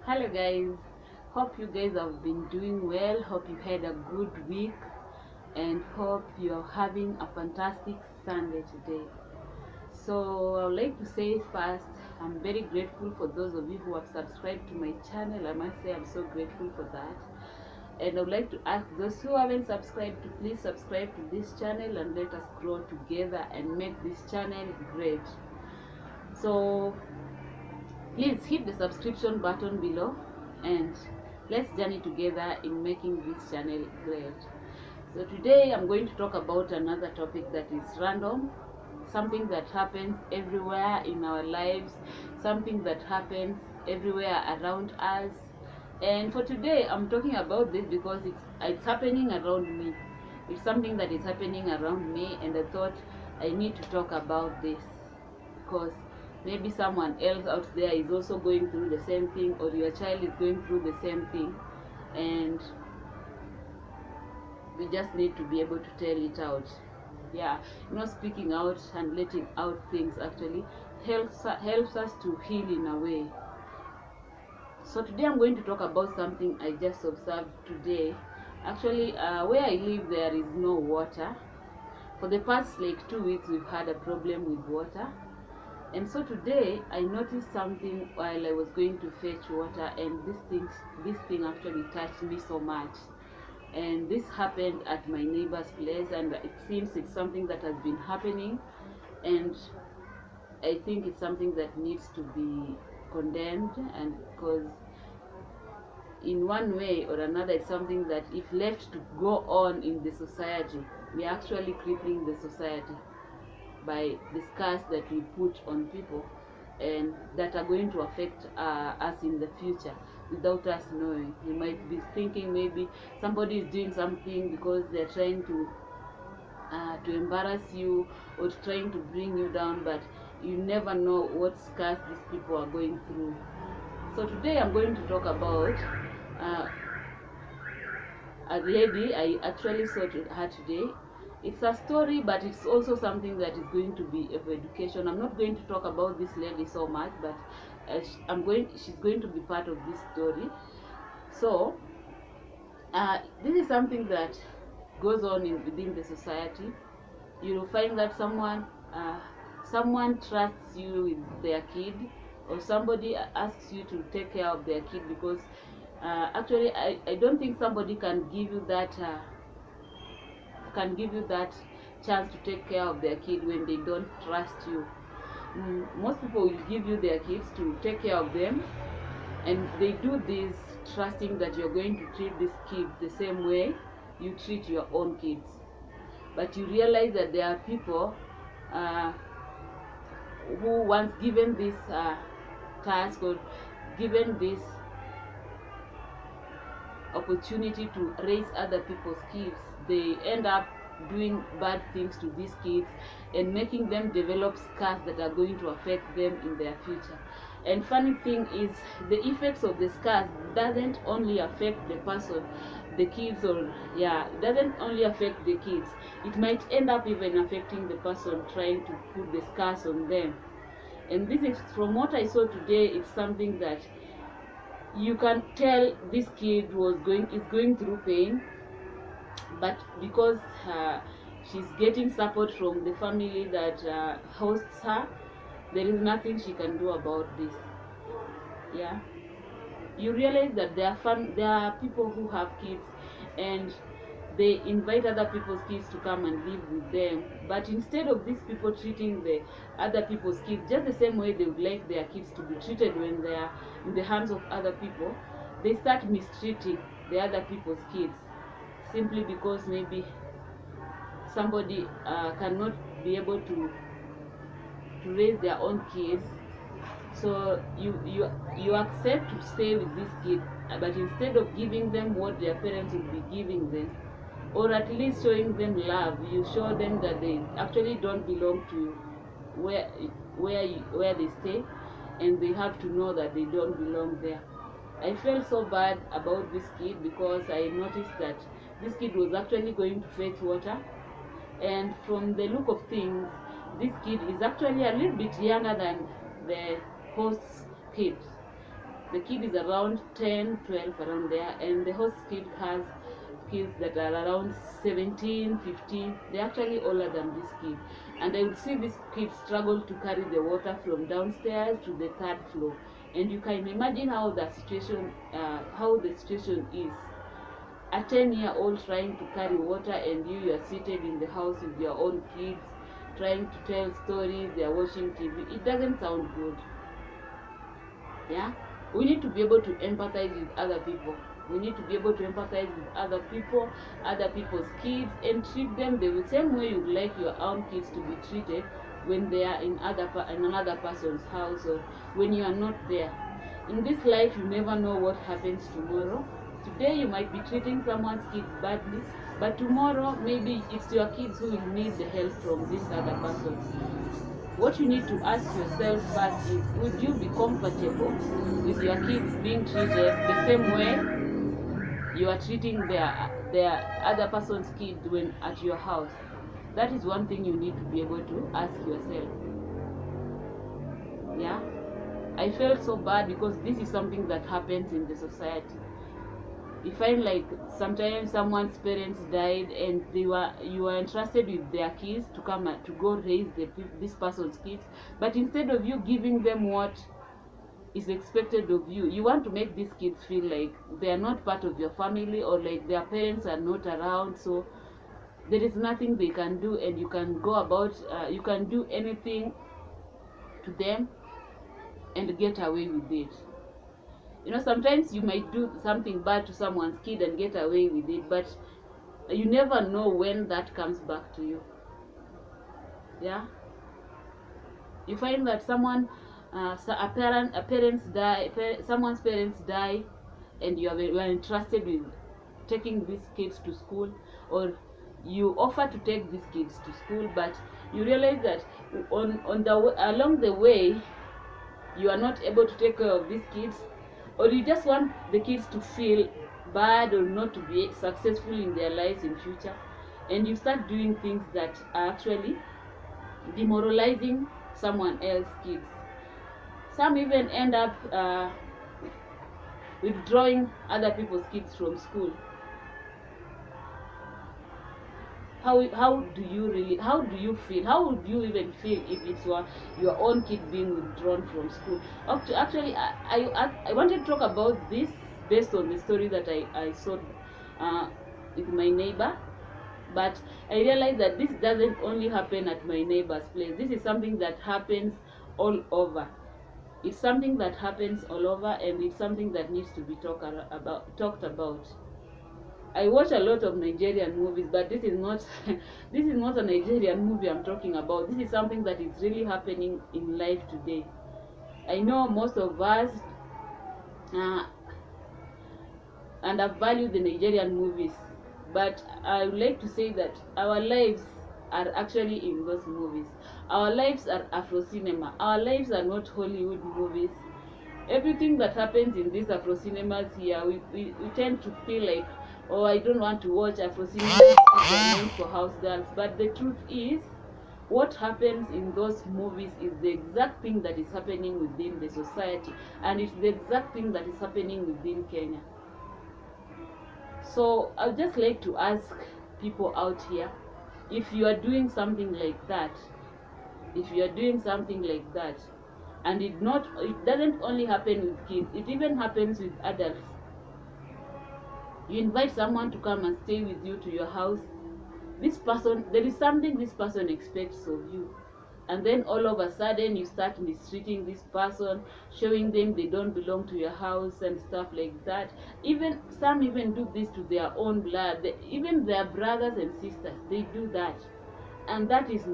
Hello guys, hope you guys have been doing well. Hope you had a good week and hope you're having a fantastic Sunday today. So I would like to say first, I'm very grateful for those of you who have subscribed to my channel. I must say I'm so grateful for that. And I would like to ask those who haven't subscribed to please subscribe to this channel and let us grow together and make this channel great. So please hit the subscription button below and let's journey together in making this channel great. So today I'm going to talk about another topic that is random, something that happens everywhere in our lives, something that happens everywhere around us. And for today I'm talking about this because it's happening around me. It's something that is happening around me, and I thought I need to talk about this because maybe someone else out there is also going through the same thing, or your child is going through the same thing, and we just need to be able to tell it out. Yeah, speaking out and letting out things actually helps us to heal in a way. So today I'm going to talk about something I just observed today. Actually, where I live there is no water. For the past like 2 weeks we've had a problem with water. And so today I noticed something while I was going to fetch water, and this thing actually touched me so much. And this happened at my neighbor's place, and it seems it's something that has been happening, and I think it's something that needs to be condemned, and because in one way or another it's something that if left to go on in the society, we're actually crippling the society by the scars that we put on people, and that are going to affect us in the future without us knowing. You might be thinking maybe somebody is doing something because they're trying to embarrass you or trying to bring you down, but you never know what scars these people are going through. So today I'm going to talk about a lady I actually saw her today. It's a story, but it's also something that is going to be of education. I'm not going to talk about this lady so much, but she's going to be part of this story. So this is something that goes on within the society. You will find that someone trusts you with their kid, or somebody asks you to take care of their kid, because actually I don't think somebody can give you that chance to take care of their kid when they don't trust you. Most people will give you their kids to take care of them, and they do this trusting that you're going to treat this kid the same way you treat your own kids. But you realize that there are people who, once given this task or given this opportunity to raise other people's kids, they end up doing bad things to these kids and making them develop scars that are going to affect them in their future. And funny thing is, the effects of the scars doesn't only affect the person, the kids, or it doesn't only affect the kids. It might end up even affecting the person trying to put the scars on them. And this is, from what I saw today, it's something that you can tell this kid is going through pain, but because she's getting support from the family that hosts her, there is nothing she can do about this. Yeah, you realize that there are people who have kids, and they invite other people's kids to come and live with them, but instead of these people treating the other people's kids just the same way they would like their kids to be treated when they are in the hands of other people, they start mistreating the other people's kids, simply because maybe somebody cannot be able to raise their own kids. So you accept to stay with this kid, but instead of giving them what their parents would be giving them, or at least showing them love, you show them that they actually don't belong to where they stay, and they have to know that they don't belong there. I felt so bad about this kid because I noticed that this kid was actually going to fetch water, and from the look of things, this kid is actually a little bit younger than the host's kid. The kid is around 10, 12, around there, and the host kid has kids that are around 17, 15. They're actually older than this kid. And I would see this kid struggle to carry the water from downstairs to the third floor. And you can imagine how the situation is. A 10-year-old trying to carry water, and you are seated in the house with your own kids, trying to tell stories, they are watching TV. It doesn't sound good. Yeah, we need to be able to empathize with other people. We need to be able to empathize with other people, other people's kids, and treat them the same way you'd like your own kids to be treated when they are in another person's house, or when you are not there. In this life, you never know what happens tomorrow. Today you might be treating someone's kid badly, but tomorrow maybe it's your kids who will need the help from this other person. What you need to ask yourself first is, would you be comfortable with your kids being treated the same way you are treating their other person's kid when at your house? That is one thing you need to be able to ask yourself. Yeah, I felt so bad because this is something that happens in the society. You find like sometimes someone's parents died, and you were entrusted with their kids to come to go raise this person's kids, but instead of you giving them what is expected of you, you want to make these kids feel like they are not part of your family, or like their parents are not around, so there is nothing they can do, and you can go about you can do anything to them and get away with it. Sometimes you might do something bad to someone's kid and get away with it, but you never know when that comes back to you. Yeah, you find that someone's parents die, and you are entrusted with taking these kids to school, or you offer to take these kids to school, but you realize that along the way you are not able to take care of these kids, or you just want the kids to feel bad or not to be successful in their lives in future, and you start doing things that are actually demoralizing someone else's kids. Some even end up withdrawing other people's kids from school. How do you feel? How would you even feel if it's your own kid being withdrawn from school? Actually, I wanted to talk about this based on the story that I saw with my neighbor, but I realized that this doesn't only happen at my neighbor's place. This is something that happens all over. It's something that happens all over, and it's something that needs to be talked about. I watch a lot of Nigerian movies, but this is not this is not a Nigerian movie I'm talking about. This is something that is really happening in life today. I know most of us and I value the Nigerian movies, but I would like to say that our lives are actually in those movies. Our lives are Afro cinema. Our lives are not Hollywood movies. Everything that happens in these Afro cinemas here, we tend to feel like, oh, I don't want to watch Afro cinemas, which are meant for house girls. But the truth is, what happens in those movies is the exact thing that is happening within the society, and it's the exact thing that is happening within Kenya. So I'd just like to ask people out here, if you are doing something like that, and it doesn't only happen with kids, it even happens with adults. You invite someone to come and stay with you to your house. There is something this person expects of you, and then all of a sudden you start mistreating this person, showing them they don't belong to your house and stuff like that. Some even do this to their own blood, even their brothers and sisters, they do that. And that is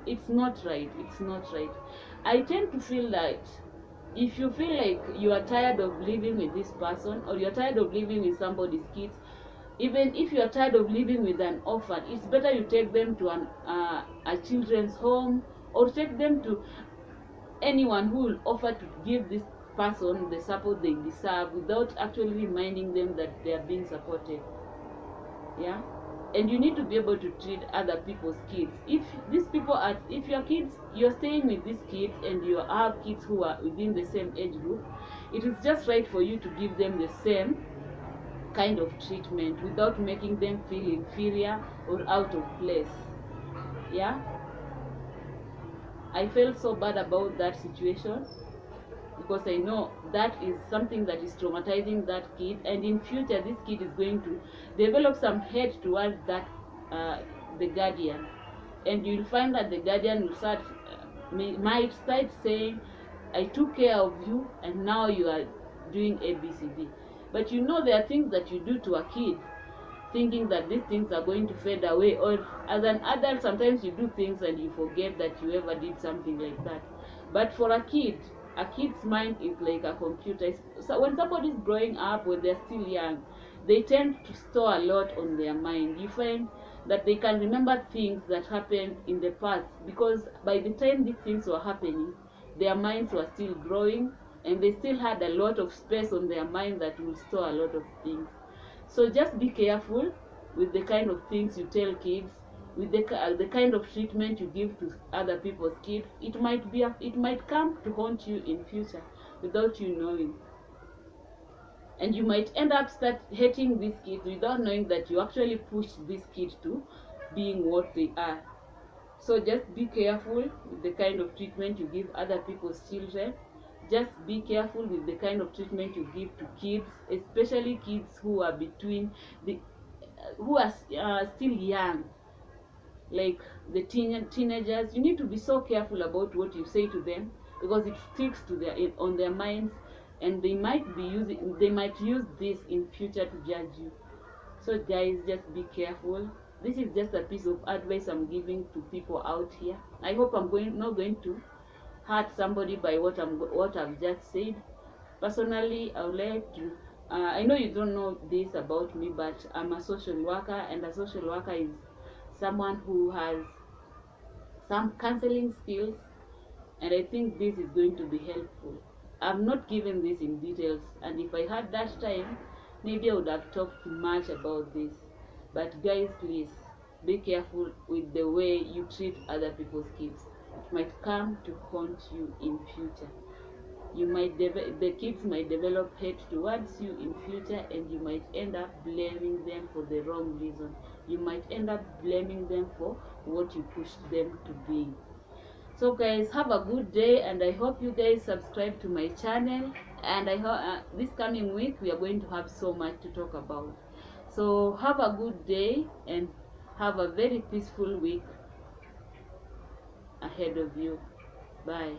it's not right. I tend to feel that if you feel like you are tired of living with this person, or you're tired of living with somebody's kids, even if you are tired of living with an orphan, it's better you take them to a children's home, or take them to anyone who will offer to give this person the support they deserve without actually reminding them that they are being supported. Yeah, and you need to be able to treat other people's kids. If your kids, you're staying with these kids and you have kids who are within the same age group, it is just right for you to give them the same kind of treatment without making them feel inferior or out of place. Yeah, I felt so bad about that situation, because I know that is something that is traumatizing that kid, and in future this kid is going to develop some hate towards that uh, the guardian, and you'll find that the guardian will start might start saying, I took care of you and now you are doing ABCD. But you know, there are things that you do to a kid thinking that these things are going to fade away, or as an adult sometimes you do things and you forget that you ever did something like that. But for a kid's mind is like a computer. So when somebody is growing up, when they're still young, they tend to store a lot on their mind. You find that they can remember things that happened in the past, because by the time these things were happening, their minds were still growing, and they still had a lot of space on their mind that will store a lot of things. So just be careful with the kind of things you tell kids, with the kind of treatment you give to other people's kids. It might come to haunt you in future without you knowing, and you might end up start hating these kids without knowing that you actually pushed these kids to being what they are. So just be careful with the kind of treatment you give other people's children. Just be careful with the kind of treatment you give to kids, especially kids who are between the who are still young, like the teenagers. You need to be so careful about what you say to them, because it sticks to on their minds, and they might use this in future to judge you. So guys, just be careful. This is just a piece of advice I'm giving to people out here. I hope I'm not going to hurt somebody by what I've just said. Personally, I would like to. I know you don't know this about me, but I'm a social worker, and a social worker is someone who has some counseling skills, and I think this is going to be helpful. I've not given this in details, and if I had that time, maybe I would have talked much about this. But guys, please be careful with the way you treat other people's kids. It might come to haunt you in future. The kids might develop hate towards you in future, and you might end up blaming them for the wrong reason. You might end up blaming them for what you pushed them to be. So guys, have a good day, and I hope you guys subscribe to my channel, and I hope this coming week we are going to have so much to talk about. So have a good day and have a very peaceful week ahead of you. Bye.